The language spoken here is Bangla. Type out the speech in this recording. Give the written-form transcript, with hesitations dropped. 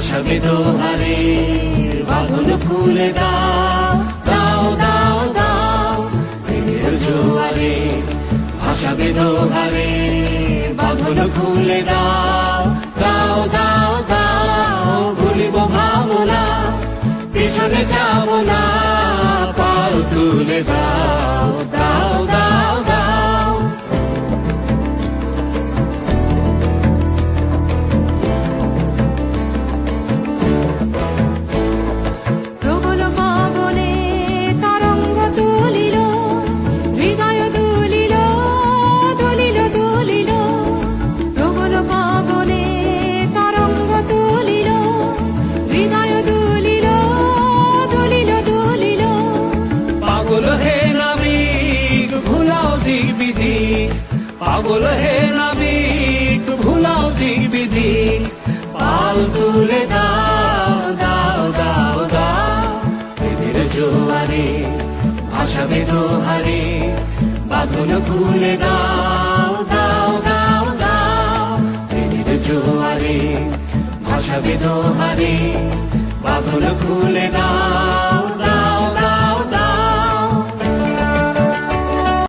ভাসাবে দোহারে, বাঁধন খুলে দাও, দাও দাও দাও প্রেমের জোয়ারে। ভাসাবে দোহারে, বাঁধন খুলে দাও, দাও দাও দাও ভুলিব ভাবনা, পিছনে যাব না, পাল তুলে দাও, দাও দাও দাও। প্রবল পবনে তরঙ্গ তুলিল, হৃদয় দুলিল, দুলিল দুলিল। প্রবল পবনে তরঙ্গ তুলিল, হৃদয় দুলিল, দুলিল দুলিল। পাগল হে নাবিক ভুলাও দিক বিধি, পাগল হে নাবিক ভুলাও দিক বিধি, পাল তুলে দাও, দাও দাও দাও প্রেমের জোয়ারে। ভাসাবে দোহারে, বাঁধন খুলে দাও, দাও দাও দাও প্রেমের জোয়ারে। ভাসাবে দোহারে, বাঁধন খুলে দাও।